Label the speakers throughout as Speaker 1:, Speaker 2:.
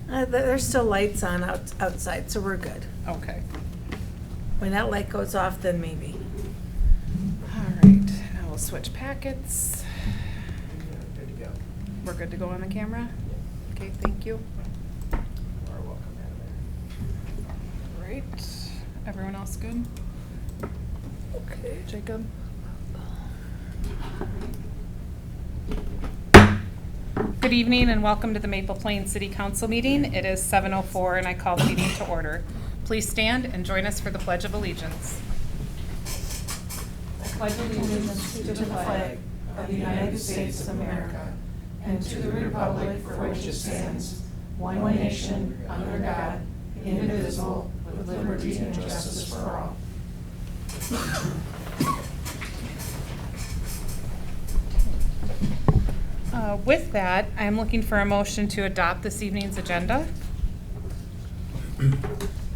Speaker 1: There's still lights on outside, so we're good.
Speaker 2: Okay.
Speaker 1: When that light goes off, then maybe.
Speaker 2: All right, now we'll switch packets.
Speaker 3: Good to go.
Speaker 2: We're good to go on the camera? Okay, thank you.
Speaker 3: You are welcome, Madam Mayor.
Speaker 2: Right, everyone else good?
Speaker 1: Okay.
Speaker 2: Jacob? Good evening and welcome to the Maple Plains City Council meeting. It is 7:04 and I call the meeting to order. Please stand and join us for the Pledge of Allegiance.
Speaker 1: I pledge allegiance to the flag of the United States of America and to the republic for which it stands, one nation, under God, indivisible, with liberty and justice for all.
Speaker 2: With that, I am looking for a motion to adopt this evening's agenda.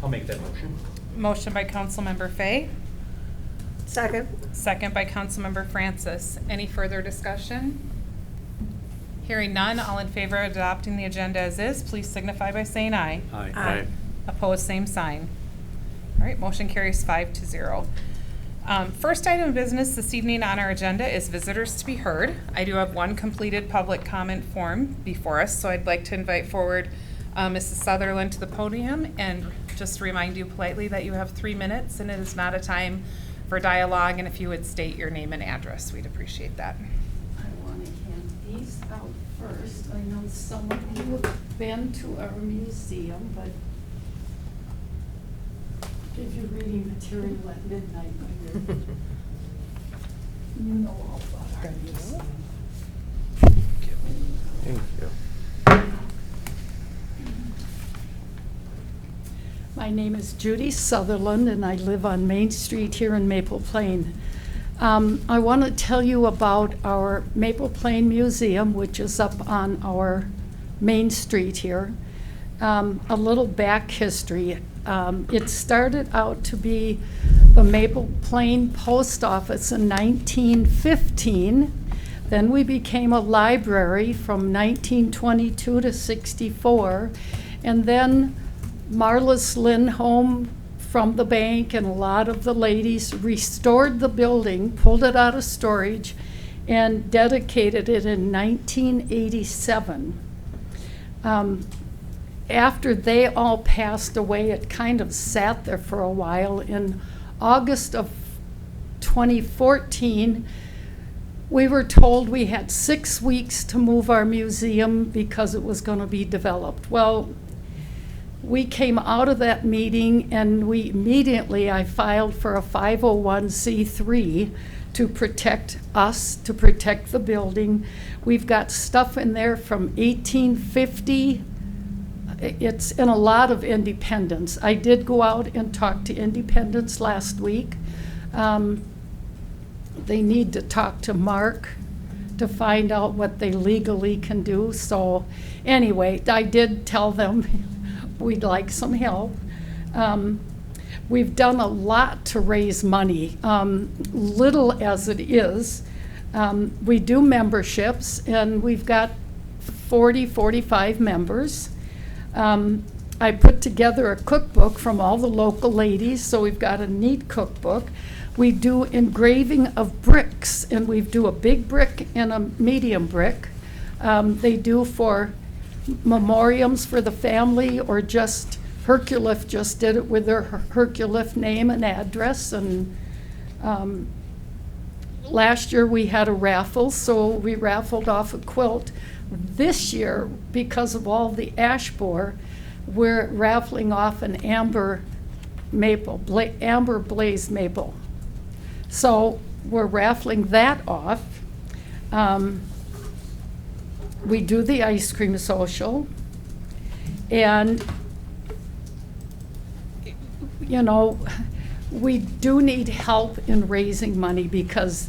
Speaker 3: I'll make that motion.
Speaker 2: Motion by Councilmember Fay,
Speaker 1: Second.
Speaker 2: second by Councilmember Francis. Any further discussion? Hearing none, all in favor of adopting the agenda as is, please signify by saying aye.
Speaker 1: Aye.
Speaker 2: Opposed, same sign. All right, motion carries 5-0. First item of business this evening on our agenda is visitors to be heard. I do have one completed public comment form before us, so I'd like to invite forward Mrs. Sutherland to the podium and just remind you politely that you have 3 minutes and it is not a time for dialogue, and if you would state your name and address, we'd appreciate that.
Speaker 4: I want to hand these out first. I know some of you have been to our museum, but give you reading material at midnight when you're, you know all about our museum.
Speaker 3: Thank you.
Speaker 4: My name is Judy Sutherland, and I live on Main Street here in Maple Plain. I want to tell you about our Maple Plain Museum, which is up on our Main Street here. A little back history. It started out to be the Maple Plain Post Office in 1915. Then we became a library from 1922 to 64. And then Marlis Lindholm from the bank and a lot of the ladies restored the building, pulled it out of storage, and dedicated it in 1987. After they all passed away, it kind of sat there for a while. In August of 2014, we were told we had 6 weeks to move our museum because it was going to be developed. Well, we came out of that meeting and I filed for a 501c3 to protect us, to protect the building. We've got stuff in there from 1850. It's in a lot of independents. I did go out and talk to independents last week. They need to talk to Mark to find out what they legally can do. So anyway, I did tell them we'd like some help. We've done a lot to raise money, little as it is. We do memberships, and we've got 45 members. I put together a cookbook from all the local ladies, so we've got a neat cookbook. We do engraving of bricks, and we do a big brick and a medium brick. They do for memoriams for the family, or just Herculif just did it with their Herculif name and address. And last year we had a raffle, so we raffled off a quilt. This year, because of all the ash borer, we're raffling off an amber maple, amber blaze maple. So we're raffling that off. We do the ice cream social, and you know, we do need help in raising money because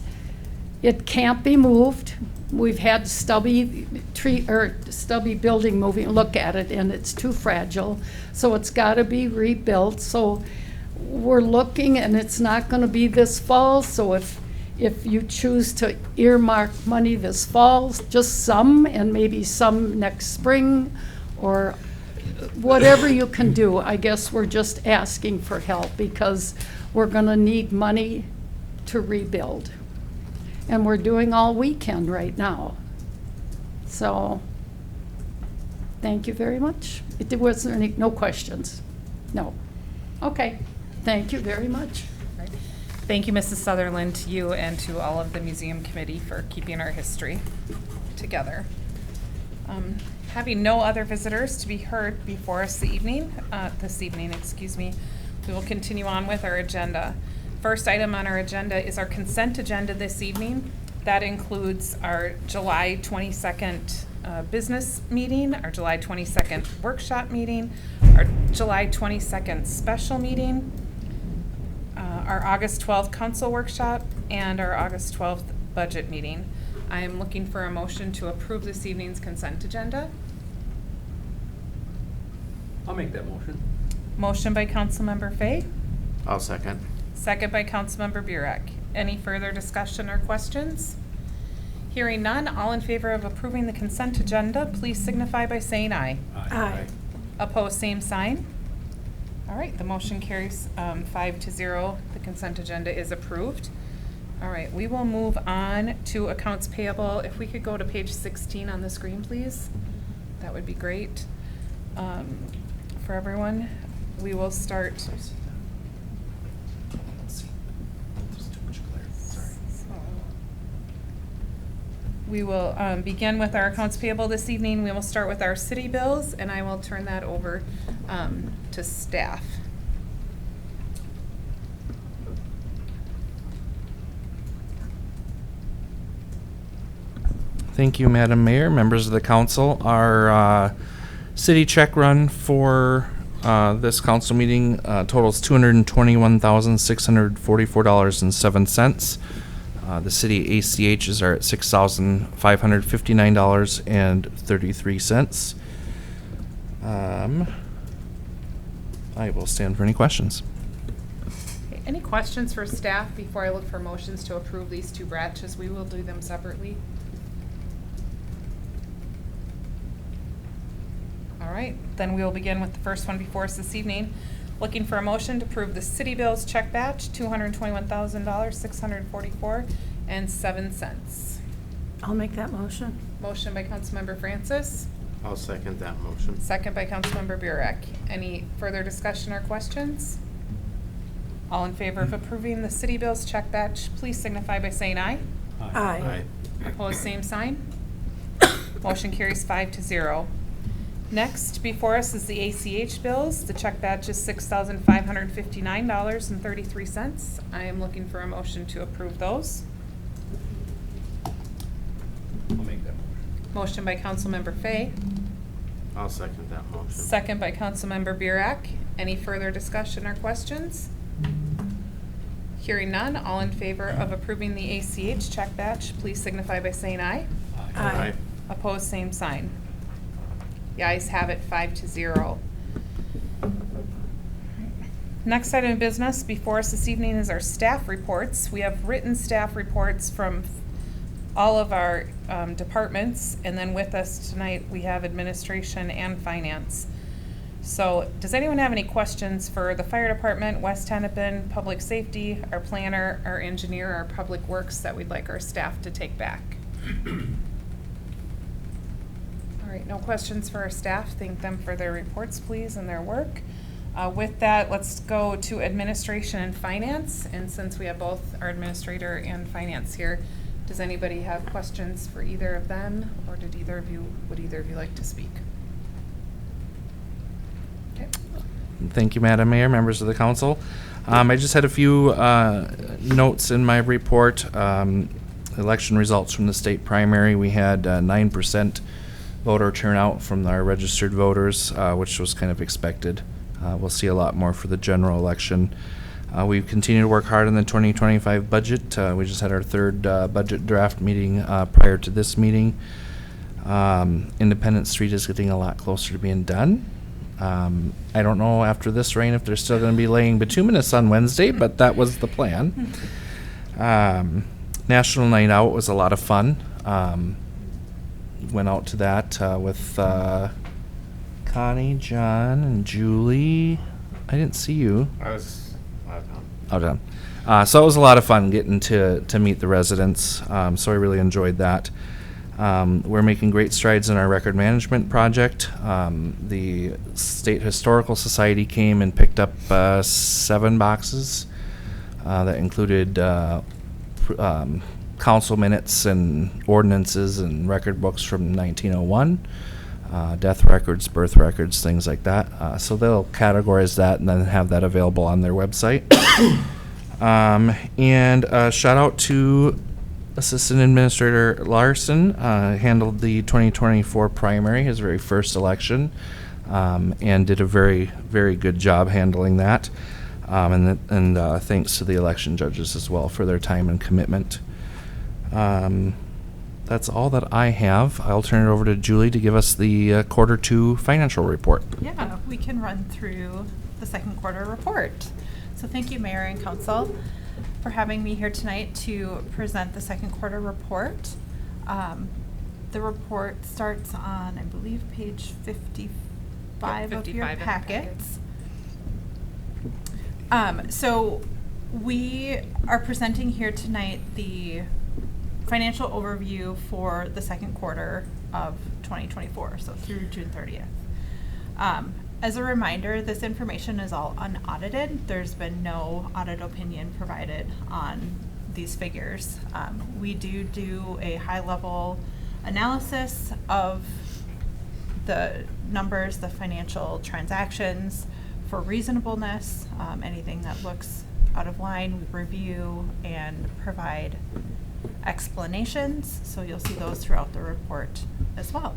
Speaker 4: it can't be moved. We've had stubby building moving, look at it, and it's too fragile, so it's got to be rebuilt. So we're looking, and it's not going to be this fall, so if you choose to earmark money this fall, just some, and maybe some next spring, or whatever you can do, I guess we're just asking for help because we're gonna need money to rebuild. And we're doing all we can right now. So, thank you very much. There wasn't any, no questions? No. Okay, thank you very much.
Speaker 2: Right. Thank you, Mrs. Sutherland, to you and to all of the museum committee for keeping our history together. Having no other visitors to be heard before us this evening, we will continue on with our agenda. First item on our agenda is our consent agenda this evening. That includes our July 22nd business meeting, our July 22nd workshop meeting, our July 22nd special meeting, our August 12th council workshop, and our August 12th budget meeting. I am looking for a motion to approve this evening's consent agenda.
Speaker 3: I'll make that motion.
Speaker 2: Motion by Councilmember Fay,
Speaker 5: I'll second.
Speaker 2: second by Councilmember Burek. Any further discussion or questions? Hearing none, all in favor of approving the consent agenda, please signify by saying aye.
Speaker 1: Aye.
Speaker 2: Opposed, same sign. All right, the motion carries 5-0. The consent agenda is approved. All right, we will move on to accounts payable. If we could go to page 16 on the screen, please. That would be great. For everyone, we will start.
Speaker 3: There's too much glare. Sorry.
Speaker 2: We will begin with our accounts payable this evening. We will start with our city bills, and I will turn that over to staff.
Speaker 5: Thank you, Madam Mayor, members of the council. Our city check run for this council meeting totals $221,644.07. The city ACHs are at $6,559.33. I will stand for any questions.
Speaker 2: Okay, any questions for staff before I look for motions to approve these two batches? We will do them separately. All right, then we will begin with the first one before us this evening. Looking for a motion to approve the city bills check batch, $221,644.07.
Speaker 1: I'll make that motion.
Speaker 2: Motion by Councilmember Francis,
Speaker 5: I'll second that motion.
Speaker 2: second by Councilmember Burek. Any further discussion or questions? All in favor of approving the city bills check batch, please signify by saying aye.
Speaker 1: Aye.
Speaker 2: Opposed, same sign. Motion carries 5-0. Next, before us is the ACH bills. The check batch is $6,559.33. I am looking for a motion to approve those.
Speaker 3: I'll make that motion.
Speaker 2: Motion by Councilmember Fay,
Speaker 5: I'll second that motion.
Speaker 2: second by Councilmember Burek. Any further discussion or questions? Hearing none, all in favor of approving the ACH check batch, please signify by saying aye.
Speaker 1: Aye.
Speaker 2: Opposed, same sign. The ayes have it 5-0. Next item of business before us this evening is our staff reports. We have written staff reports from all of our departments, and then with us tonight we have administration and finance. So does anyone have any questions for the fire department, West Hennepin, public safety, our planner, our engineer, our public works that we'd like our staff to take back? All right, no questions for our staff. Thank them for their reports, please, and their work. With that, let's go to administration and finance. And since we have both our administrator and finance here, does anybody have questions for either of them, or would either of you like to speak? Okay.
Speaker 5: Thank you, Madam Mayor, members of the council. I just had a few notes in my report. Election results from the state primary. We had 9% voter turnout from our registered voters, which was kind of expected. We'll see a lot more for the general election. We've continued to work hard on the 2025 budget. We just had our third budget draft meeting prior to this meeting. Independence Street is getting a lot closer to being done. I don't know after this rain if they're still going to be laying bituminous on Wednesday, but that was the plan. National Night Out was a lot of fun. Went out to that with a Connie, John, and Julie. I didn't see you.
Speaker 3: I was out of town.
Speaker 5: Oh, done. So it was a lot of fun getting to meet the residents. So I really enjoyed that. We're making great strides in our record management project. The State Historical Society came and picked up 7 boxes that included council minutes and ordinances and record books from 1901. Death records, birth records, things like that. So they'll categorize that and then have that available on their website. And shout out to Assistant Administrator Larson, handled the 2024 primary, his very first election, and did a very, very good job handling that. And thanks to the election judges as well for their time and commitment. That's all that I have. I'll turn it over to Julie to give us the quarter 2 financial report.
Speaker 2: Yeah, we can run through the second quarter report. So thank you, Mayor and Council, for having me here tonight to present the second quarter report. The report starts on, I believe, page 55 of your
Speaker 6: 55 in the
Speaker 2: packets. So we are presenting here tonight the financial overview for the second quarter of 2024, so through June 30th. As a reminder, this information is all unaudited. There's been no audit opinion provided on these figures. We do a high-level analysis of the numbers, the financial transactions for reasonableness. Anything that looks out of line, we review and provide explanations. So you'll see those throughout the report as well.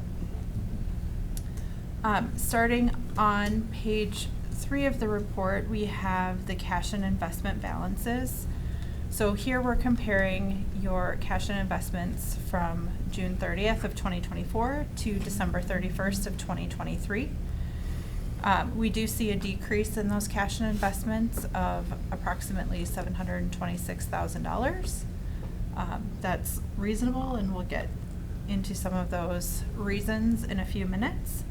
Speaker 2: Starting on page 3 of the report, we have the cash and investment balances. So here we're comparing your cash and investments from June 30th of 2024 to December 31st of 2023. We do see a decrease in those cash and investments of approximately $726,000. That's reasonable, and we'll get into some of those reasons in a few minutes.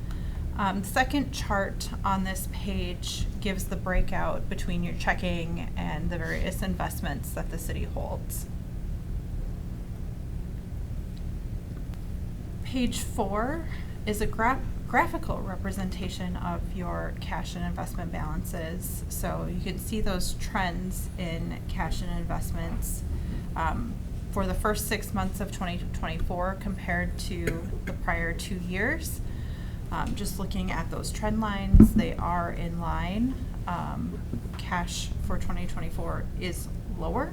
Speaker 2: The second chart on this page gives the breakout between your checking and the various investments that the city holds. Page 4 is a graphical representation of your cash and investment balances. So you can see those trends in cash and investments for the first 6 months of 2024 compared to the prior 2 years. Just looking at those trend lines, they are in line. Cash for 2024 is lower,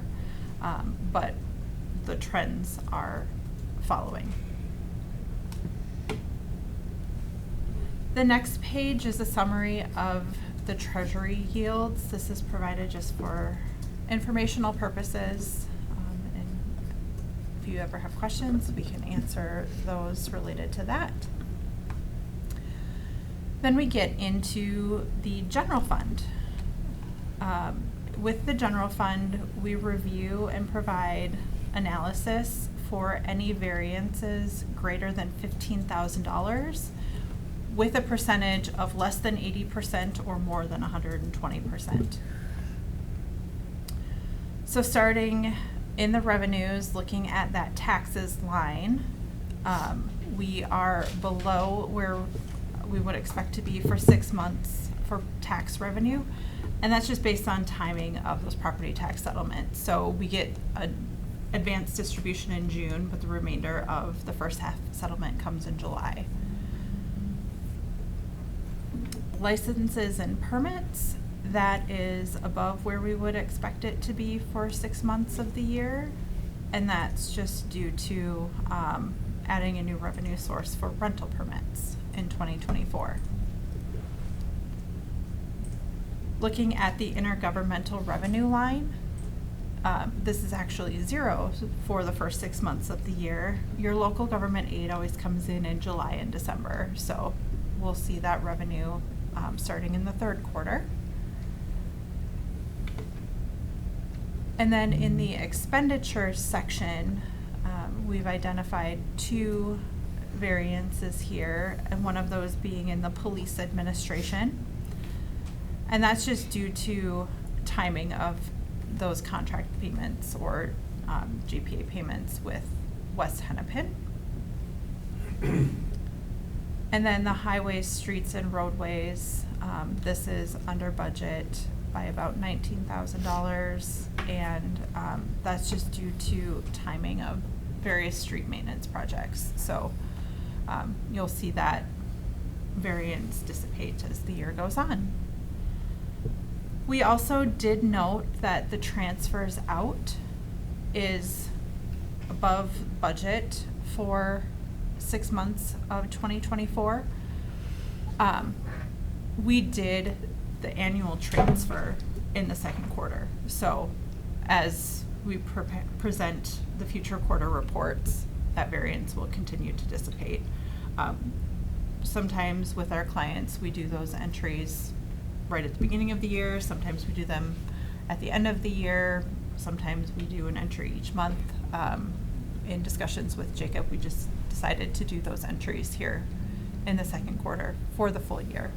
Speaker 2: but the trends are following. The next page is a summary of the Treasury yields. This is provided just for informational purposes. And if you ever have questions, we can answer those related to that. Then we get into the general fund. With the general fund, we review and provide analysis for any variances greater than $15,000 with a percentage of less than 80% or more than 120%. So starting in the revenues, looking at that taxes line, we are below where we would expect to be for 6 months for tax revenue, and that's just based on timing of those property tax settlements. So we get an advanced distribution in June, but the remainder of the first half settlement comes in July. Licenses and permits, that is above where we would expect it to be for 6 months of the year, and that's just due to adding a new revenue source for rental permits in 2024. Looking at the intergovernmental revenue line, this is actually 0 for the first 6 months of the year. Your local government aid always comes in July and December, so we'll see that revenue starting in the third quarter. And then in the expenditures section, we've identified 2
Speaker 6: variances here, and one of those being in the police administration. And that's just due to timing of those contract payments or GPA payments with West Hennepin. And then the highways, streets, and roadways, this is under budget by about $19,000, and that's just due to timing of various street maintenance projects. So you'll see that variance dissipate as the year goes on. We also did note that the transfers out is above budget for 6 months of 2024. We did the annual transfer in the second quarter. So as we present the future quarter reports, that variance will continue to dissipate. Sometimes with our clients, we do those entries right at the beginning of the year. Sometimes we do them at the end of the year. Sometimes we do an entry each month. In discussions with Jacob, we just decided to do those entries here in the second quarter for the full year.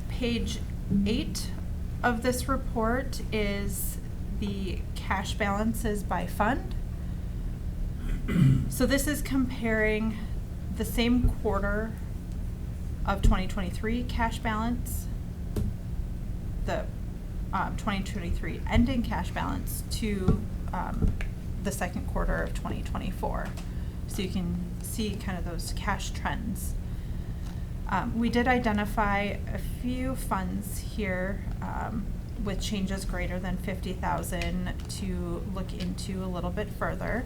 Speaker 6: Page 8 of this report is the cash balances by fund. So this is comparing the same quarter of 2023 cash balance, the 2023 ending cash balance, to the second quarter of 2024. So you can see kind of those cash trends. We did identify a few funds here with changes greater than $50,000 to look into a little bit further.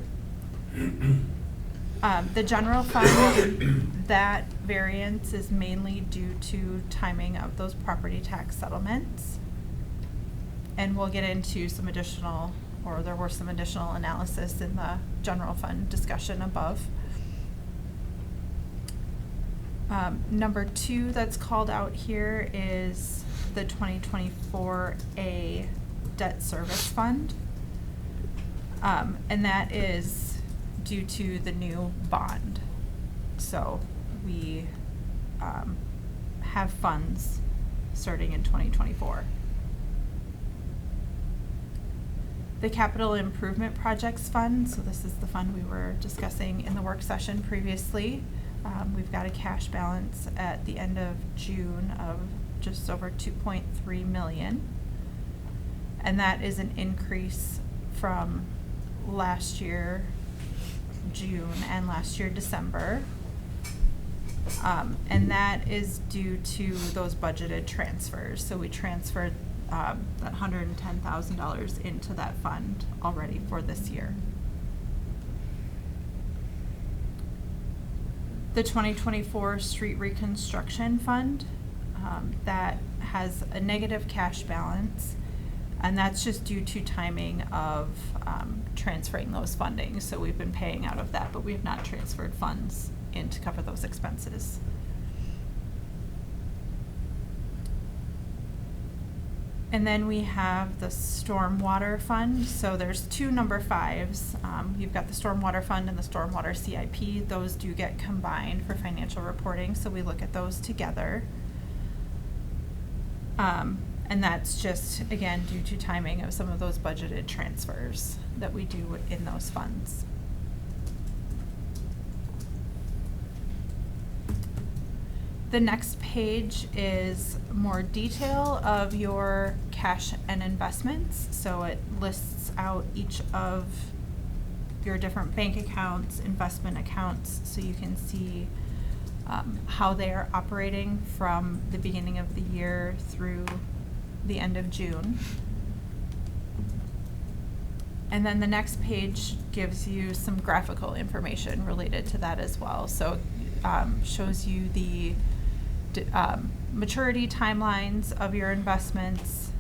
Speaker 6: The general fund, that variance is mainly due to timing of those property tax settlements. And we'll get into some additional, or there were some additional analysis in the general fund discussion above. Number 2 that's called out here is the 2024A debt service fund. And that is due to the new bond. So we have funds starting in 2024. The Capital Improvement Projects Fund, so this is the fund we were discussing in the work session previously. We've got a cash balance at the end of June of just over $2.3 million. And that is an increase from last year, June, and last year, December. And that is due to those budgeted transfers. So we transferred that $110,000 into that fund already for this year. The 2024 Street Reconstruction Fund, that has a negative cash balance, and that's just due to timing of transferring those fundings. So we've been paying out of that, but we have not transferred funds in to cover those expenses. And then we have the Stormwater Fund. So there's 2 number 5s. You've got the Stormwater Fund and the Stormwater CIP. Those do get combined for financial reporting, so we look at those together. And that's just, again, due to timing of some of those budgeted transfers that we do in those funds. The next page is more detail of your cash and investments. So it lists out each of your different bank accounts, investment accounts, so you can see how they are operating from the beginning of the year through the end of June. And then the next page gives you some graphical information related to that as well. So shows you the maturity timelines of your investments,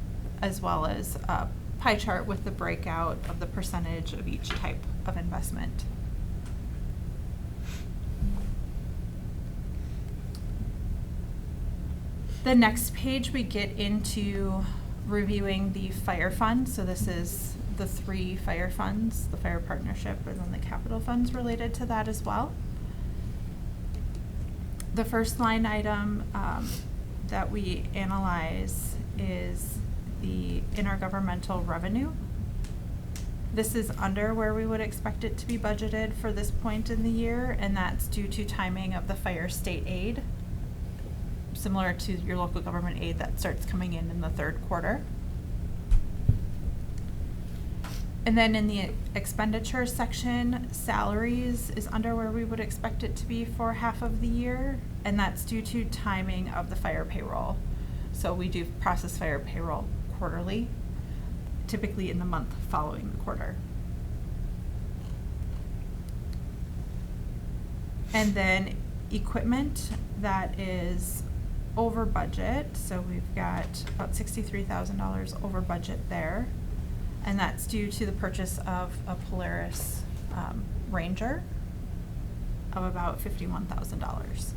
Speaker 6: as well as a pie chart with the breakout of the percentage of each type of investment. The next page we get into reviewing the fire fund. So this is the 3 fire funds, the fire partnership, and then the capital funds related to that as well. The first line item that we analyze is the intergovernmental revenue. This is under where we would expect it to be budgeted for this point in the year, and that's due to timing of the fire state aid, similar to your local government aid that starts coming in the third quarter. And then in the expenditure section, salaries is under where we would expect it to be for half of the year, and that's due to timing of the fire payroll. So we do process fire payroll quarterly, typically in the month following the quarter. And then equipment that is over budget, so we've got about $63,000 over budget there. And that's due to the purchase of a Polaris Ranger of about $51,000.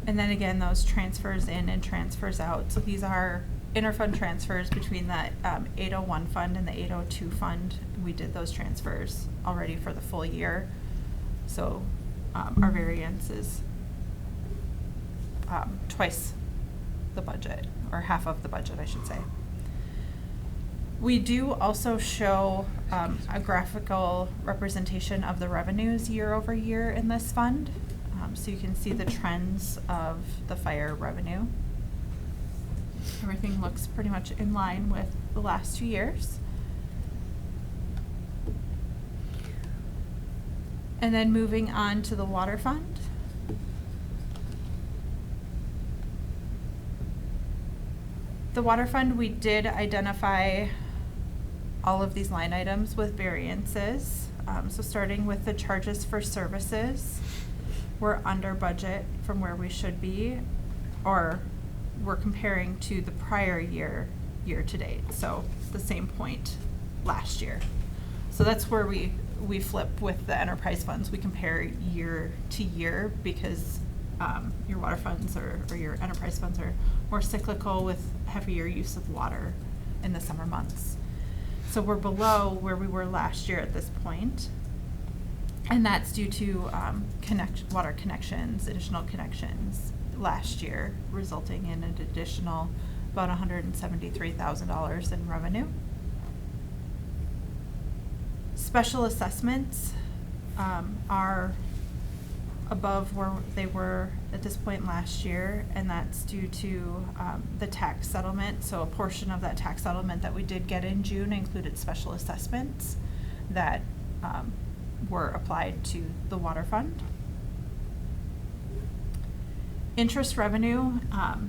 Speaker 6: And then again, those transfers in and transfers out. So these are interfund transfers between the 801 fund and the 802 fund. We did those transfers already for the full year. So our variance is twice the budget, or half of the budget, I should say. We do also show a graphical representation of the revenues year over year in this fund. So you can see the trends of the fire revenue. Everything looks pretty much in line with the last 2 years. And then moving on to the water fund. The water fund, we did identify all of these line items with variances. So starting with the charges for services, we're under budget from where we should be, or we're comparing to the prior year, year to date. So the same point last year. So that's where we flip with the enterprise funds. We compare year to year because your water funds or your enterprise funds are more cyclical with heavier use of water in the summer months. So we're below where we were last year at this point. And that's due to water connections, additional connections last year, resulting in an additional about $173,000 in revenue. Special assessments are above where they were at this point last year, and that's due to the tax settlement. So a portion of that tax settlement that we did get in June included special assessments that were applied to the water fund. Interest revenue,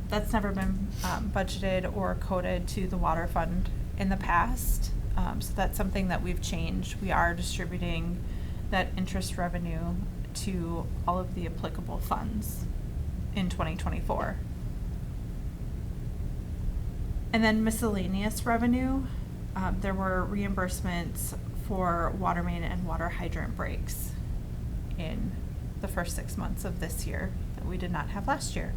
Speaker 6: that's never been budgeted or coded to the water fund in the past. So that's something that we've changed. We are distributing that interest revenue to all of the applicable funds in 2024. And then miscellaneous revenue, there were reimbursements for water main and water hydrant breaks in the first 6 months of this year that we did not have last year.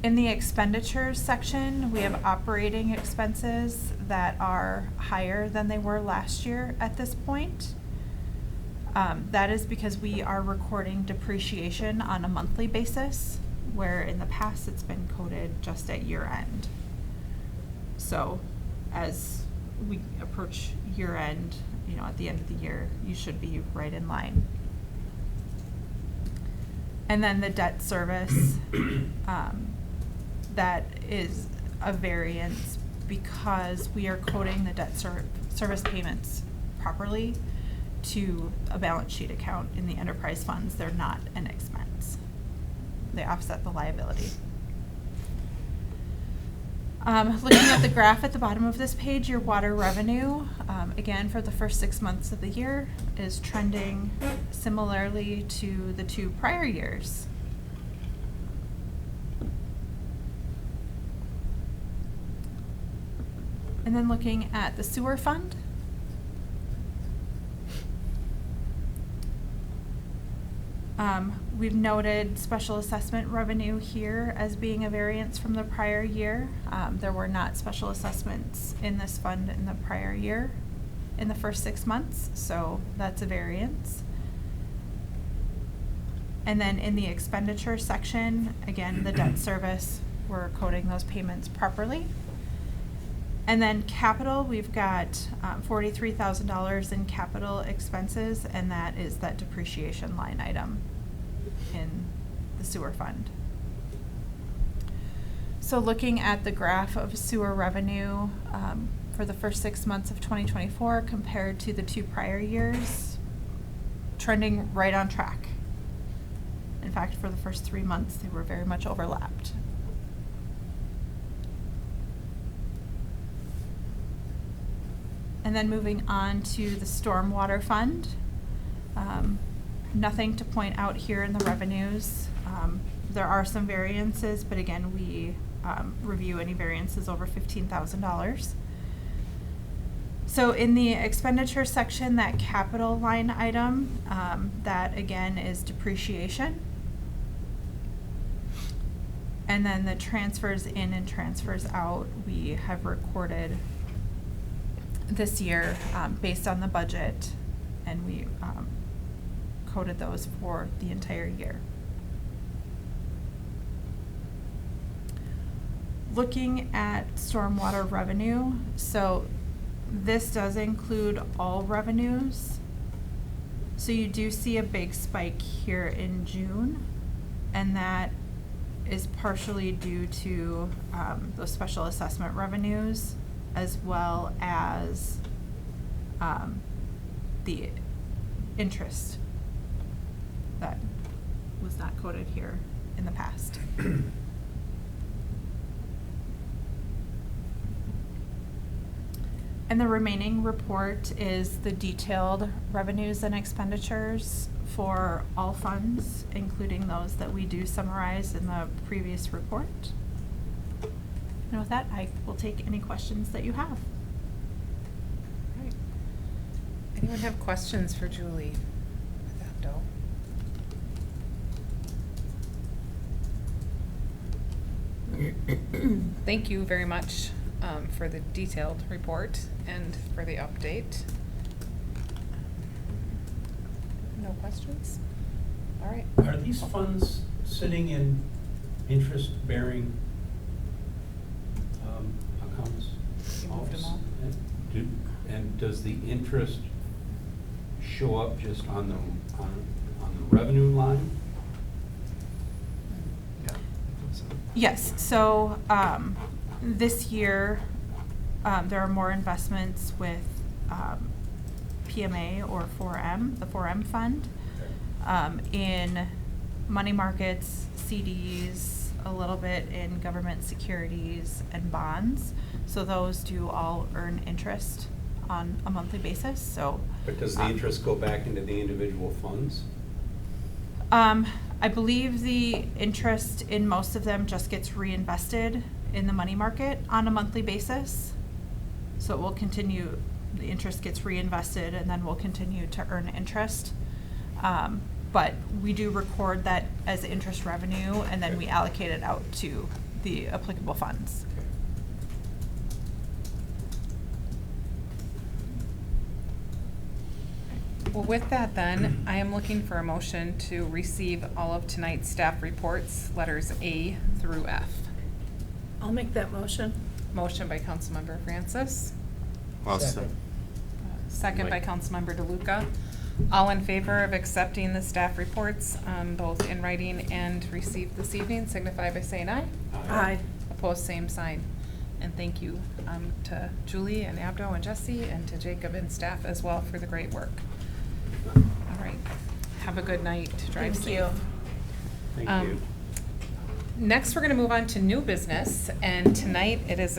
Speaker 6: In the expenditures section, we have operating expenses that are higher than they were last year at this point. That is because we are recording depreciation on a monthly basis, where in the past it's been coded just at year end. So as we approach year end, at the end of the year, you should be right in line. And then the debt service, that is a variance because we are coding the debt service payments properly to a balance sheet account in the enterprise funds. They're not an expense. They offset the liability. Looking at the graph at the bottom of this page, your water revenue, again, for the first 6 months of the year is trending similarly to the 2 prior years. And then looking at the sewer fund. We've noted special assessment revenue here as being a variance from the prior year. There were not special assessments in this fund in the prior year, in the first 6 months, so that's a variance. And then in the expenditure section, again, the debt service, we're coding those payments properly. And then capital, we've got $43,000 in capital expenses, and that is that depreciation line item in the sewer fund. So looking at the graph of sewer revenue for the first 6 months of 2024 compared to the 2 prior years, trending right on track. In fact, for the first 3 months, they were very much overlapped. And then moving on to the stormwater fund. Nothing to point out here in the revenues. There are some variances, but again, we review any variances over $15,000. So in the expenditure section, that capital line item, that again is depreciation. And then the transfers in and transfers out, we have recorded this year based on the budget, and we coded those for the entire year. Looking at stormwater revenue, so this does include all revenues. So you do see a big spike here in June, and that is partially due to those special assessment revenues, as well as the interest that was not coded here in the past. And the remaining report is the detailed revenues and expenditures for all funds, including those that we do summarize in the previous report. And with that, I will take any questions that you have.
Speaker 2: Right. Anyone have questions for Julie with Abdo? Thank you very much for the detailed report and for the update. No questions? All right.
Speaker 7: Are these funds sitting in interest-bearing accounts?
Speaker 2: You moved them all.
Speaker 7: And does the interest show up just on the revenue line?
Speaker 5: Yeah. I think so.
Speaker 6: Yes, so this year, there are more investments with PMA or 4M, the 4M fund, in money markets, CDs, a little bit in government securities and bonds. So those do all earn interest on a monthly basis, so.
Speaker 7: But does the interest go back into the individual funds?
Speaker 6: I believe the interest in most of them just gets reinvested in the money market on a monthly basis. So it will continue, the interest gets reinvested and then we'll continue to earn interest. But we do record that as interest revenue and then we allocate it out to the applicable funds.
Speaker 2: Well, with that then, I am looking for a motion to receive all of tonight's staff reports, letters A through F.
Speaker 1: I'll make that motion.
Speaker 2: Motion by Councilmember Francis,
Speaker 3: Well, so-
Speaker 2: second by
Speaker 3: Mike.
Speaker 2: Councilmember DeLuca. All in favor of accepting the staff reports, both in writing and received this evening, signify by saying aye.
Speaker 1: Aye.
Speaker 2: Opposed, same sign. And thank you to Julie and Abdo and Jesse and to Jacob and staff as well for the great work. All right. Have a good night. Drive safe.
Speaker 7: Thank
Speaker 2: Um,
Speaker 7: you.
Speaker 2: Next, we're going to move on to new business, and tonight it is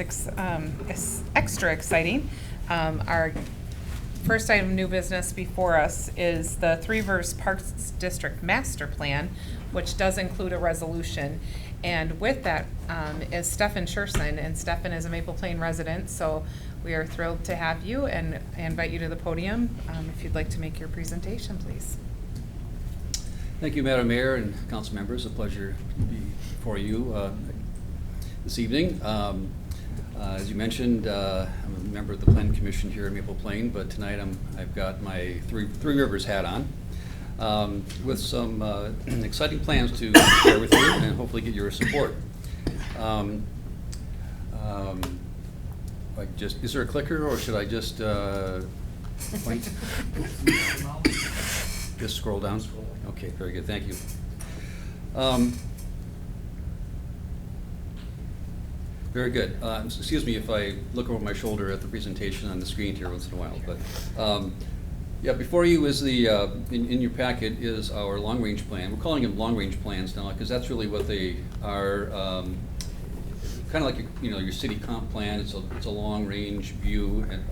Speaker 2: extra exciting. Our first item of new business before us is the Three Rivers Parks District Master Plan, which does include a resolution. And with that is Stefan Scherson, and Stefan is a Maple Plain resident, so we are thrilled to have you, and I invite you to the podium if you'd like to make your presentation, please.
Speaker 8: Thank you, Madam Mayor and council members. A pleasure to be before you this evening. As you mentioned, I'm a member of the Planning Commission here in Maple Plain, but tonight I've got my Three Rivers hat on with some exciting plans to share with you and hopefully get your support. Is there a clicker, or should I just point? Just scroll down? Okay, very good, thank you. Very good. Excuse me if I look over my shoulder at the presentation on the screen here once in a while, but yeah, before you is the, in your packet is our long-range plan. We're calling them long-range plans now because that's really what they are. Kind of like your city comp plan. It's a long-range view and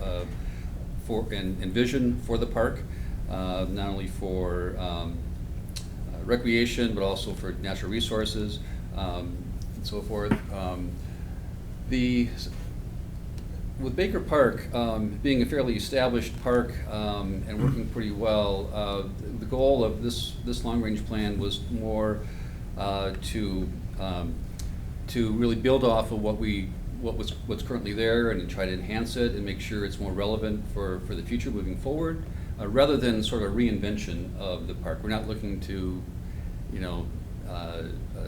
Speaker 8: vision for the park, not only for recreation but also for natural resources and so forth. With Baker Park being a fairly established park and working pretty well, the goal of this long-range plan was more to really build off of what's currently there and try to enhance it and make sure it's more relevant for the future moving forward, rather than sort of a reinvention of the park. We're not looking to,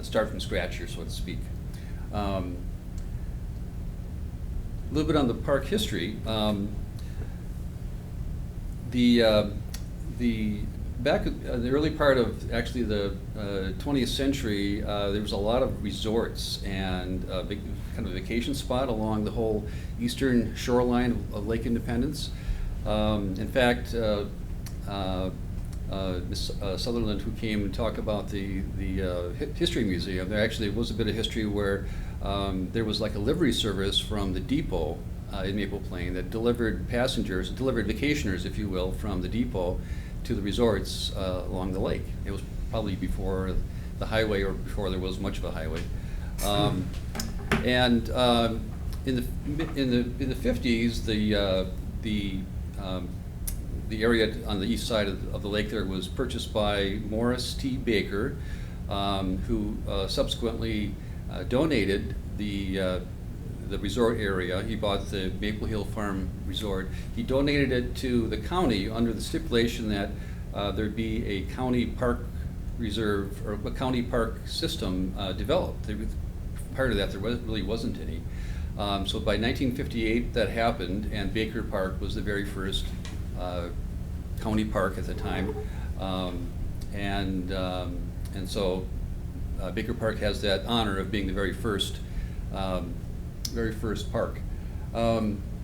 Speaker 8: start from scratch here, so to speak. A little bit on the park history. Back in the early part of actually the 20th century, there was a lot of resorts and a big kind of vacation spot along the whole eastern shoreline of Lake Independence. In fact, Ms. Sutherland, who came and talked about the History Museum, there actually was a bit of history where there was like a livery service from the depot in Maple Plain that delivered passengers, delivered vacationers, if you will, from the depot to the resorts along the lake. It was probably before the highway or before there was much of a highway. And in the 50s, the area on the east side of the lake there was purchased by Morris T. Baker, who subsequently donated the resort area. He bought the Maple Hill Farm Resort. He donated it to the county under the stipulation that there'd be a county park reserve or a county park system developed. Prior to that, there really wasn't any. So by 1958, that happened, and Baker Park was the very first county park at the time, and so Baker Park has that honor of being the very first park.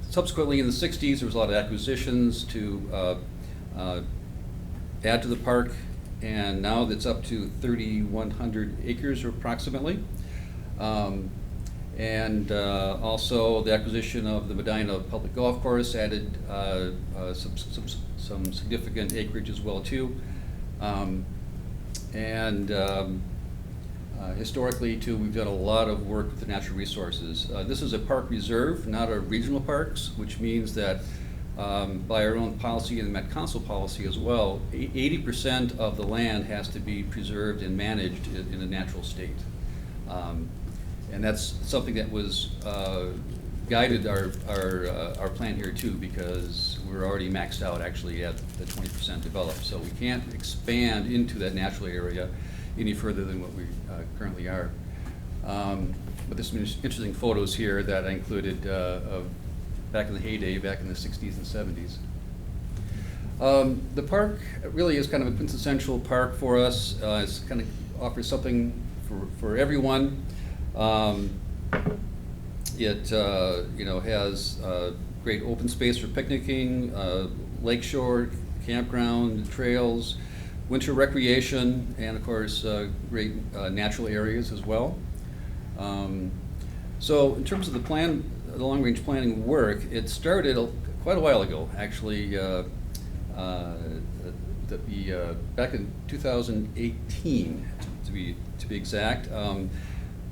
Speaker 8: Subsequently, in the 60s, there was a lot of acquisitions to add to the park, and now it's up to 3,100 acres approximately. And also the acquisition of the Medina Public Golf Course added some significant acreage as well too. Historically too, we've done a lot of work with the natural resources. This is a park reserve, not a regional parks, which means that by our own policy and the Met Council policy as well, 80% of the land has to be preserved and managed in a natural state. And that's something that was guided our plan here too, because we're already maxed out actually at the 20% developed. So we can't expand into that natural area any further than what we currently are. But there's some interesting photos here that I included of back in the heyday, back in the 60s and 70s. The park really is kind of a quintessential park for us. It's kind of offers something for everyone. It has great open space for picnicking, lakeshore, campground, trails, winter recreation, and of course great natural areas as well. So in terms of the long-range planning work, it started quite a while ago, actually. Back in 2018, to be exact.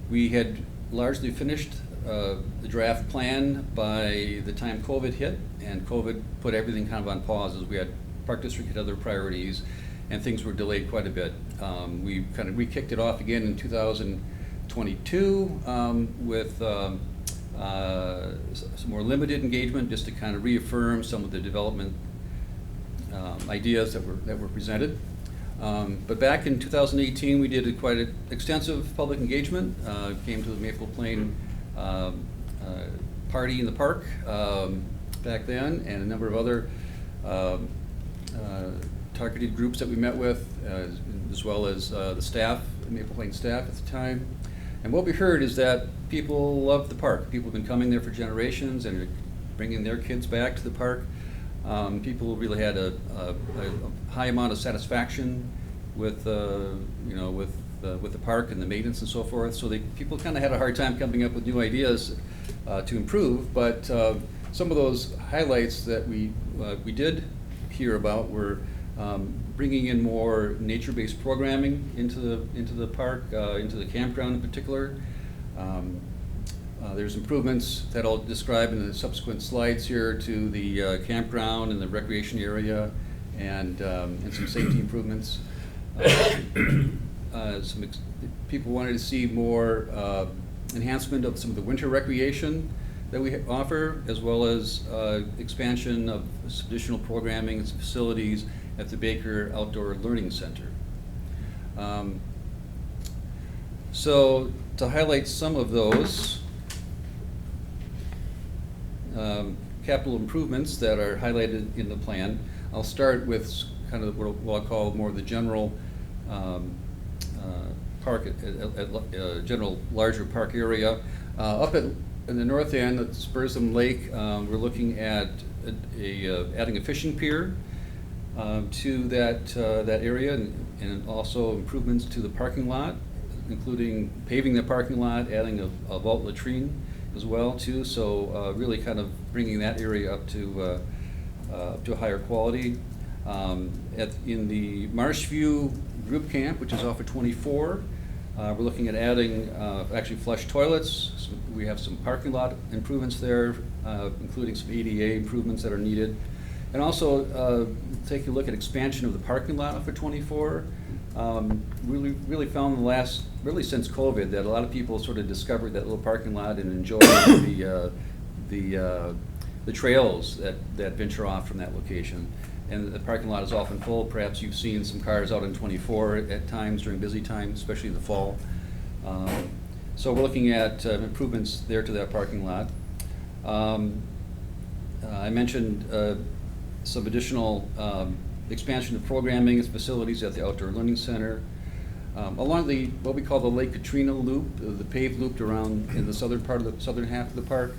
Speaker 8: We had largely finished the draft plan by the time COVID hit, and COVID put everything kind of on pause as we had Park District had other priorities, and things were delayed quite a bit. We kind of re-kicked it off again in 2022 with some more limited engagement, just to kind of reaffirm some of the development ideas that were presented. But back in 2018, we did quite an extensive public engagement. Came to the Maple Plain party in the park back then, and a number of other targeted groups that we met with, as well as the staff, Maple Plain staff at the time. And what we heard is that people love the park. People have been coming there for generations and are bringing their kids back to the park. People really had a high amount of satisfaction with the park and the maintenance and so forth. So people kind of had a hard time coming up with new ideas to improve. But some of those highlights that we did hear about were bringing in more nature-based programming into the park, into the campground in particular. There's improvements that I'll describe in the subsequent slides here to the campground and the recreation area, and some safety improvements. People wanted to see more enhancement of some of the winter recreation that we offer, as well as expansion of additional programming and facilities at the Baker Outdoor Learning Center. So to highlight some of those capital improvements that are highlighted in the plan, I'll start with kind of what I'll call more of the general park, general larger park area. Up in the north end at Spursum Lake, we're looking at adding a fishing pier to that area, and also improvements to the parking lot, including paving the parking lot, adding a vault latrine as well too. So really kind of bringing that area up to a higher quality. In the Marshview Group Camp, which is off of 24, we're looking at adding actually flush toilets. We have some parking lot improvements there, including some ADA improvements that are needed. And also taking a look at expansion of the parking lot off of 24. Really found in the last, really since COVID, that a lot of people sort of discovered that little parking lot and enjoyed the trails that venture off from that location. And the parking lot is often full. Perhaps you've seen some cars out on 24 at times during busy times, especially in the fall. So we're looking at improvements there to that parking lot. I mentioned some additional expansion of programming and facilities at the Outdoor Learning Center. Along what we call the Lake Katrina Loop, the paved loop around in the southern part of the southern half of the park,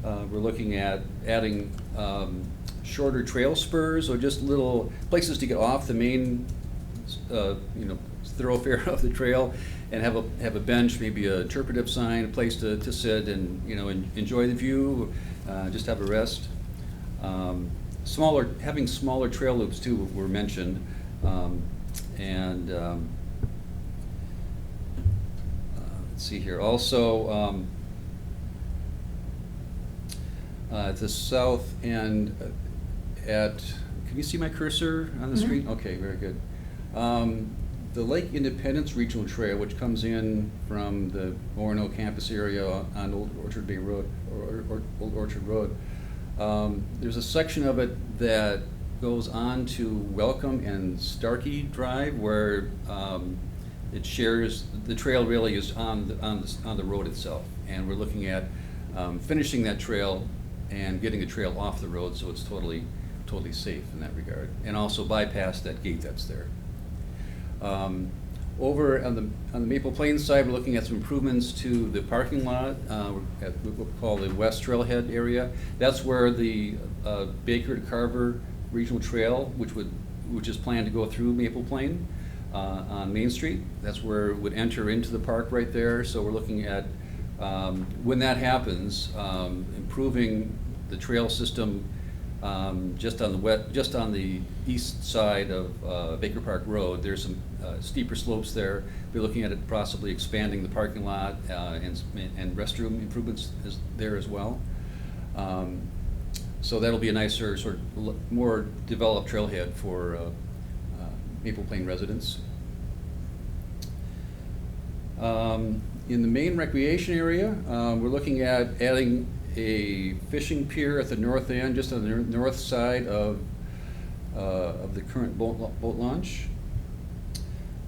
Speaker 8: we're looking at adding shorter trail spurs, or just little places to get off the main thoroughfare of the trail, and have a bench, maybe a interpretive sign, a place to sit and enjoy the view, just have a rest. Having smaller trail loops too were mentioned, let's see here. Also, at the south end, can you see my cursor on the screen? Okay, very good. The Lake Independence Regional Trail, which comes in from the Orono campus area on Old Orchard Bay Road, or Old Orchard Road. There's a section of it that goes on to Welcome and Starkey Drive, where it shares. The trail really is on the road itself, and we're looking at finishing that trail and getting the trail off the road, so it's totally safe in that regard, and also bypass that gate that's there. Over on the Maple Plains side, we're looking at some improvements to the parking lot at what we call the West Trailhead area. That's where the Baker to Carver Regional Trail, which is planned to go through Maple Plain on Main Street. That's where it would enter into the park right there. So we're looking at when that happens, improving the trail system just on the east side of Baker Park Road. There's some steeper slopes there. We're looking at it possibly expanding the parking lot and restroom improvements there as well. So that'll be a nicer, sort of more developed trailhead for Maple Plain residents. In the main recreation area, we're looking at adding a fishing pier at the north end, just on the north side of the current boat launch.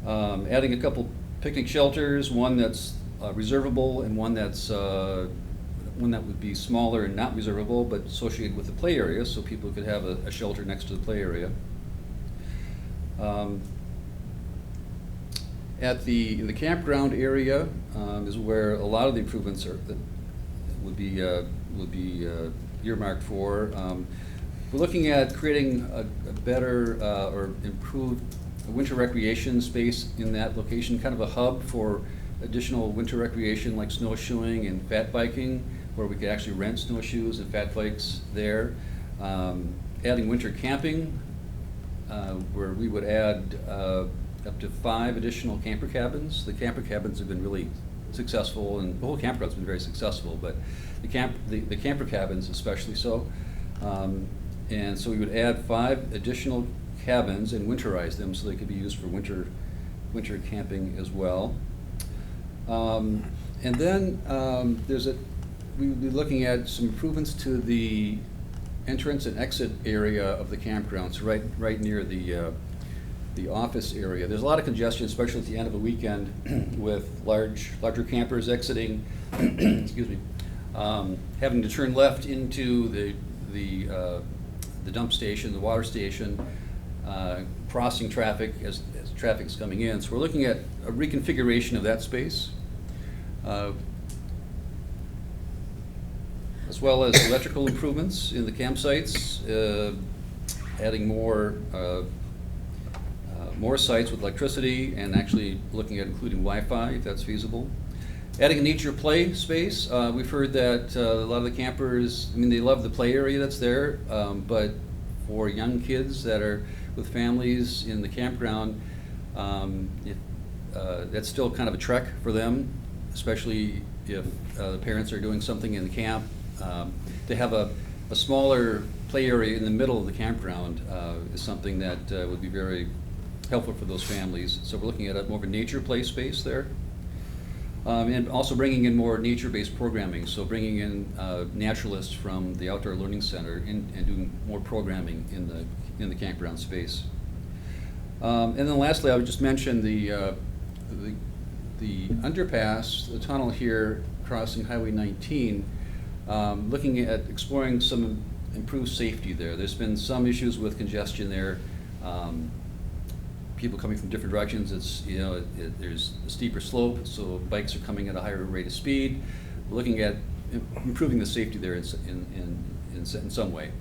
Speaker 8: Adding a couple picnic shelters, one that's reservable and one that's one that would be smaller and not reservable, but associated with the play area, so people could have a shelter next to the play area. In the campground area is where a lot of the improvements would be earmarked for. We're looking at creating a better or improved winter recreation space in that location, kind of a hub for additional winter recreation like snowshoeing and fat biking, where we could actually rent snowshoes and fat bikes there. Adding winter camping, where we would add up to 5 additional camper cabins. The camper cabins have been really successful, and the whole campground's been very successful, but the camper cabins especially so. And so we would add 5 additional cabins and winterize them so they could be used for winter camping as well. And then we would be looking at some improvements to the entrance and exit area of the campground, so right near the office area. There's a lot of congestion, especially at the end of the weekend, with larger campers exiting, excuse me, having to turn left into the dump station, the water station, crossing traffic as traffic's coming in. So we're looking at a reconfiguration of that space, as well as electrical improvements in the campsites, adding more sites with electricity, and actually looking at including Wi-Fi if that's feasible. Adding a nature play space. We've heard that a lot of the campers, they love the play area that's there, but for young kids that are with families in the campground, that's still kind of a trek for them, especially if the parents are doing something in the camp. To have a smaller play area in the middle of the campground is something that would be very helpful for those families. So we're looking at more of a nature play space there. And also bringing in more nature-based programming, so bringing in naturalists from the Outdoor Learning Center and doing more programming in the campground space. And then lastly, I would just mention the underpass, the tunnel here crossing Highway 19, looking at exploring some improved safety there. There's been some issues with congestion there. People coming from different directions. There's a steeper slope, so bikes are coming at a higher rate of speed. We're looking at improving the safety there in some way.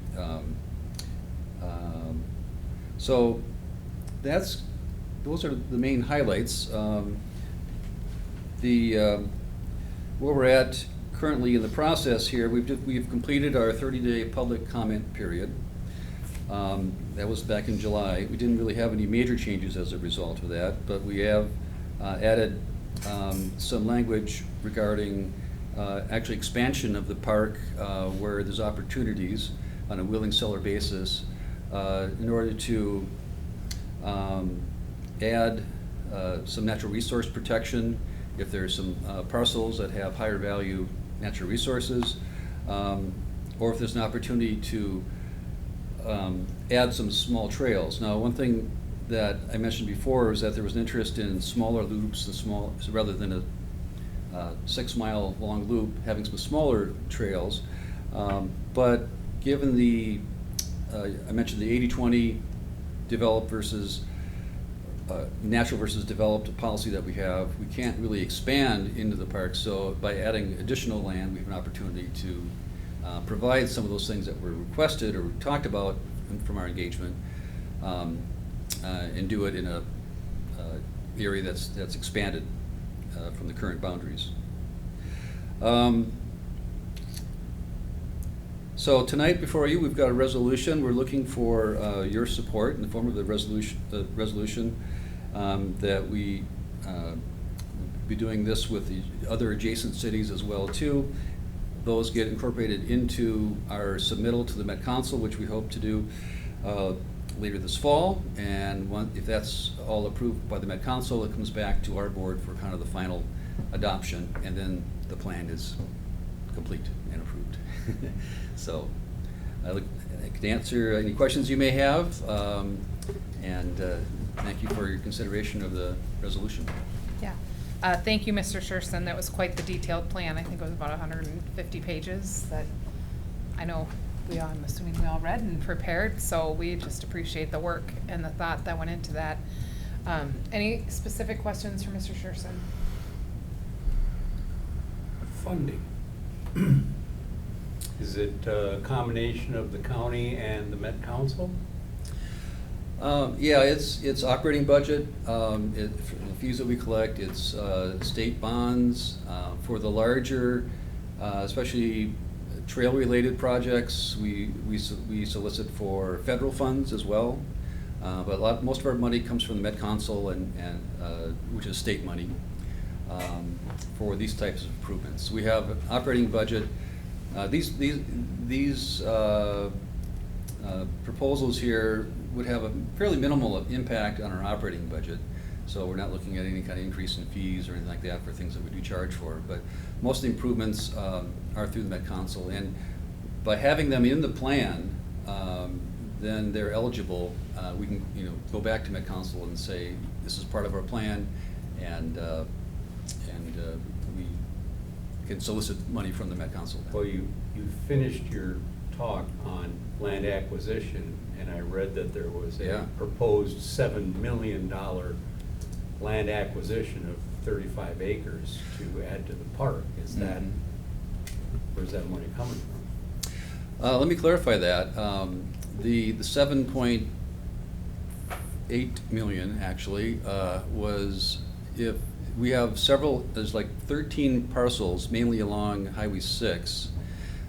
Speaker 8: So those are the main highlights. Where we're at currently in the process here, we've completed our 30-day public comment period. That was back in July. We didn't really have any major changes as a result of that, but we have added some language regarding actually expansion of the park where there's opportunities on a willing seller basis in order to add some natural resource protection if there's some parcels that have higher value natural resources, or if there's an opportunity to add some small trails. Now, one thing that I mentioned before is that there was an interest in smaller loops, so rather than a 6-mile long loop, having some smaller trails. But given I mentioned the 80-20 developed versus natural versus developed policy that we have, we can't really expand into the park. So by adding additional land, we have an opportunity to provide some of those things that were requested or talked about from our engagement, and do it in a area that's expanded from the current boundaries. So tonight before you, we've got a resolution. We're looking for your support in the form of the resolution that we be doing this with the other adjacent cities as well too. Those get incorporated into our submittal to the Met Council, which we hope to do later this fall, and if that's all approved by the Met Council, it comes back to our board for kind of the final adoption, and then the plan is complete and approved. So I can answer any questions you may have, and thank you for your consideration of the resolution.
Speaker 2: Yeah. Thank you, Mr. Sherson. That was quite the detailed plan. I think it was about 150 pages that I know I'm assuming we all read and prepared, so we just appreciate the work and the thought that went into that. Any specific questions for Mr. Sherson?
Speaker 7: Funding. Is it a combination of the county and the Met Council?
Speaker 8: Yeah, it's operating budget, for the fees that we collect, it's state bonds. For the larger, especially trail-related projects, we solicit for federal funds as well. But most of our money comes from the Met Council and which is state money, for these types of improvements. We have an operating budget. These proposals here would have a fairly minimal impact on our operating budget. So we're not looking at any kind of increase in fees or anything like that for things that we do charge for. But most of the improvements are through the Met Council. And by having them in the plan, then they're eligible. We can go back to Met Council and say, this is part of our plan, and we can solicit money from the Met Council.
Speaker 7: Well, you finished your talk on land acquisition, and I read that there was a proposed $7 million land acquisition of 35 acres to add to the park. Is that, where's that money coming from?
Speaker 8: Let me clarify that. The 7.8 million actually was, if we have several, there's like 13 parcels, mainly along Highway 6,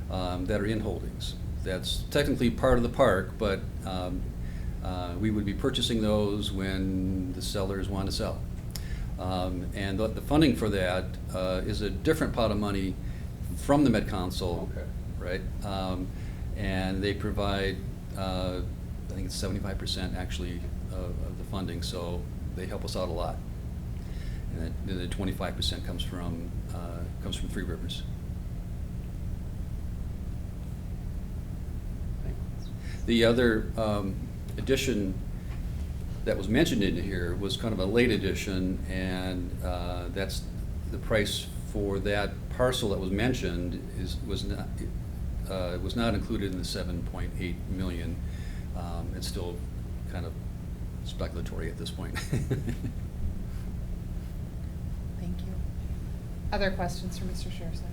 Speaker 8: that are in holdings. That's technically part of the park, but we would be purchasing those when the sellers want to sell. And the funding for that is a different pot of money from the Met Council, right? And they provide, I think it's 75% actually of the funding, so they help us out a lot. And the 25% comes from Three Rivers. The other addition that was mentioned in here was kind of a late addition, and that's the price for that parcel that was mentioned was not included in the 7.8 million. It's still kind of speculatory at this point.
Speaker 2: Thank you. Other questions for Mr. Sherson?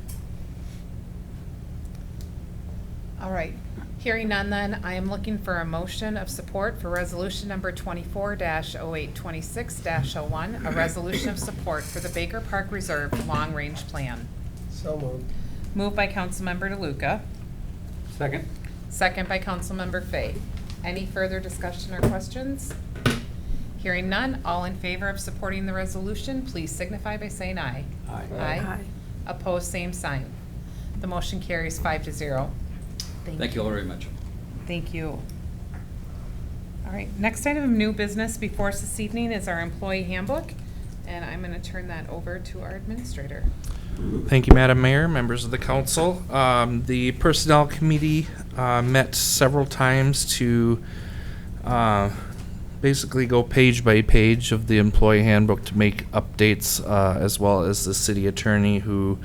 Speaker 2: All right. Hearing none, then, I am looking for a motion of support for resolution number 24-0826-01, a resolution of support for the Baker Park Reserve Long Range Plan.
Speaker 1: So moved.
Speaker 2: Moved by Councilmember DeLuca,
Speaker 7: Second.
Speaker 2: second by Councilmember Fay. Any further discussion or questions? Hearing none, all in favor of supporting the resolution, please signify by saying aye.
Speaker 7: Aye.
Speaker 2: Aye. Opposed, same sign. The motion carries 5-0.
Speaker 8: Thank you all very much.
Speaker 2: Thank you. All right, next item of new business before us this evening is our employee handbook, and I'm going to turn that over to our administrator.
Speaker 5: Thank you, Madam Mayor, members of the council. The Personnel Committee met several times to basically go page by page of the employee handbook to make updates, as well as the city attorney who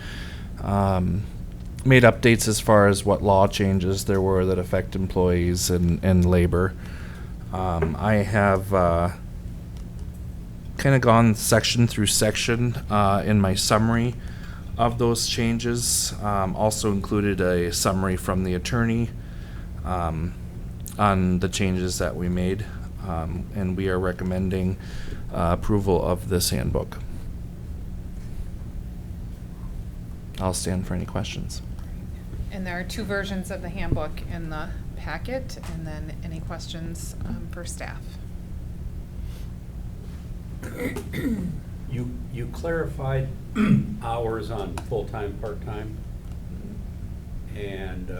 Speaker 5: made updates as far as what law changes there were that affect employees and labor. I have kind of gone section through section in my summary of those changes. Also included a summary from the attorney on the changes that we made, and we are recommending approval of this handbook. I'll stand for any questions.
Speaker 2: And there are two versions of the handbook in the packet, and then any questions for staff?
Speaker 7: You clarified hours on full-time, part-time, and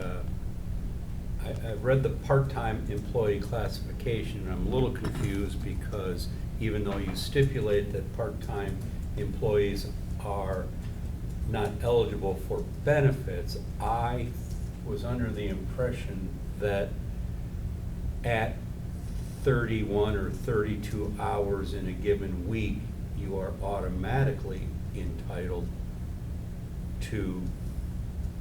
Speaker 7: I've read the part-time employee classification, and I'm a little confused because even though you stipulate that part-time employees are not eligible for benefits, I was under the impression that at 31 or 32 hours in a given week, you are automatically entitled to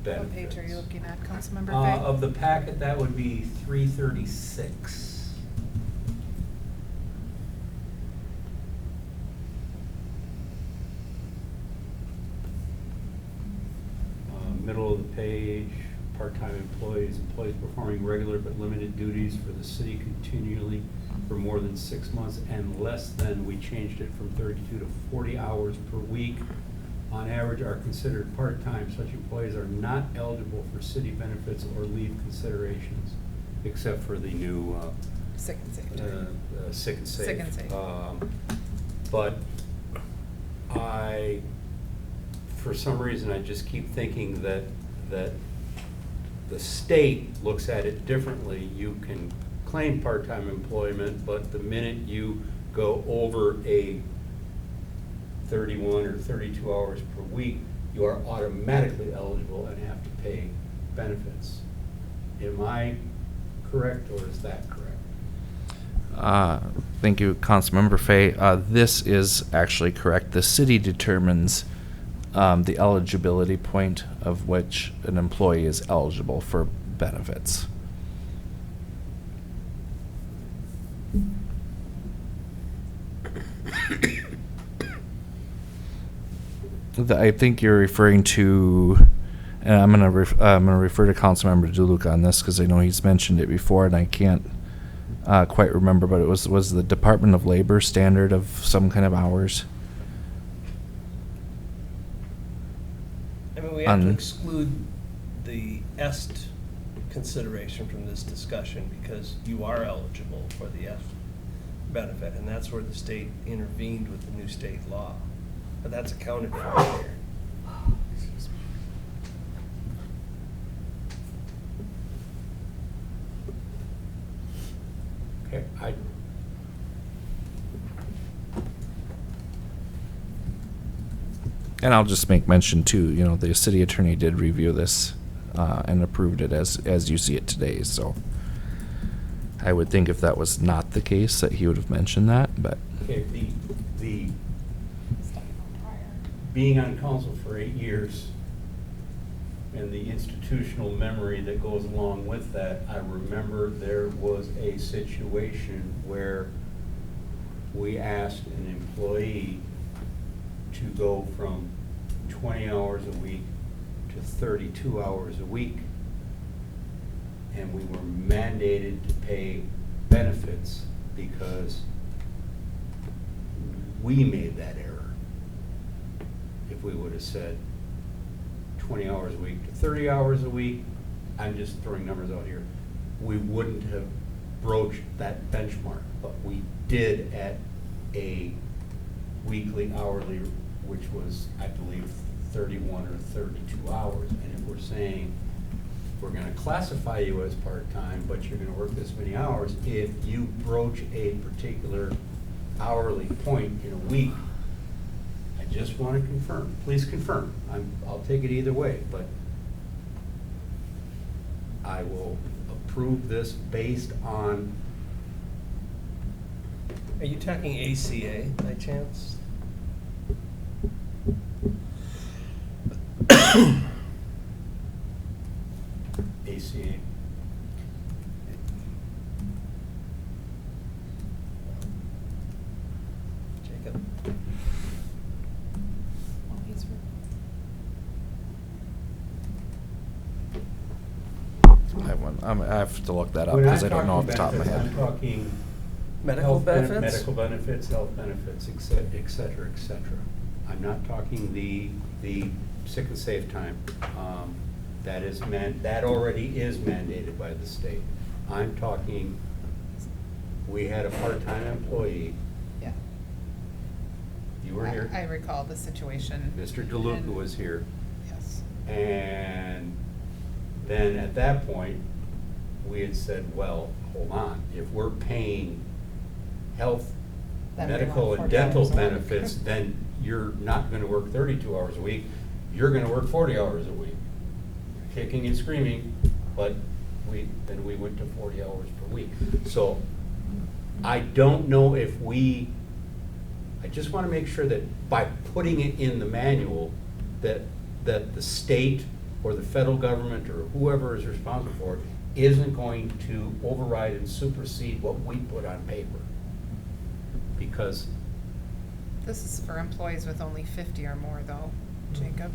Speaker 7: benefits.
Speaker 2: What page are you looking at, Councilmember Fay?
Speaker 7: Of the packet, that would be 336. Middle of the page, part-time employees performing regular but limited duties for the city continually for more than 6 months and less than, we changed it from 32 to 40 hours per week, on average are considered part-time. Such employees are not eligible for city benefits or leave considerations, except for the new
Speaker 2: Sick and safe.
Speaker 7: sick and safe.
Speaker 2: Sick and safe.
Speaker 7: But for some reason, I just keep thinking that the state looks at it differently. You can claim part-time employment, but the minute you go over a 31 or 32 hours per week, you are automatically eligible and have to pay benefits. Am I correct, or is that correct?
Speaker 5: Thank you, Councilmember Fay. This is actually correct. The city determines the eligibility point of which an employee is eligible for benefits. I think you're referring to, and I'm gonna refer to Councilmember DeLuca on this because I know he's mentioned it before, and I can't quite remember, but it was the Department of Labor standard of some kind of hours.
Speaker 9: I mean, we have to
Speaker 5: On-
Speaker 9: exclude the EST consideration from this discussion because you are eligible for the EST benefit, and that's where the state intervened with the new state law. But that's accounted for here.
Speaker 7: Okay,
Speaker 5: And I'll just make mention too, the city attorney did review this and approved it as you see it today, so I would think if that was not the case that he would have mentioned that, but
Speaker 7: okay, the being on council for 8 years and the institutional memory that goes along with that, I remember there was a situation where we asked an employee to go from 20 hours a week to 32 hours a week. And we were mandated to pay benefits because we made that error. If we would have said 20 hours a week to 30 hours a week, I'm just throwing numbers out here, we wouldn't have broached that benchmark, but we did at a weekly, hourly, which was, I believe, 31 or 32 hours. And if we're saying, we're gonna classify you as part-time, but you're gonna work this many hours, if you broach a particular hourly point in a week, I just wanna confirm, please confirm, I'll take it either way, but I will approve this based on,
Speaker 9: Are you talking ACA by chance?
Speaker 7: ACA.
Speaker 9: Jacob?
Speaker 5: I have to look that up
Speaker 7: When
Speaker 5: because
Speaker 7: I'm
Speaker 5: I don't know off the
Speaker 7: talking
Speaker 5: top of my
Speaker 7: benefits,
Speaker 5: head.
Speaker 7: I'm talking
Speaker 9: Medical
Speaker 7: health
Speaker 9: benefits?
Speaker 7: medical benefits, health benefits, et cetera, et cetera. I'm not talking the sick and safe time. That already is mandated by the state. I'm talking, we had a part-time employee,
Speaker 2: Yeah.
Speaker 7: you were here,
Speaker 2: I recall the situation.
Speaker 7: Mr. DeLuca
Speaker 2: And-
Speaker 7: was here,
Speaker 2: Yes.
Speaker 7: and then at that point, we had said, well, hold on, if we're paying health,
Speaker 1: Then we
Speaker 7: medical
Speaker 1: want
Speaker 7: and
Speaker 1: 40
Speaker 7: dental
Speaker 1: hours a week.
Speaker 7: benefits, then you're not gonna work 32 hours a week, you're gonna work 40 hours a week. Kicking and screaming, but then we went to 40 hours per week. So I don't know if I just wanna make sure that by putting it in the manual, that the state or the federal government or whoever is responsible for it isn't going to override and supersede what we put on paper. Because
Speaker 2: This is for employees with only 50 or more though, Jacob.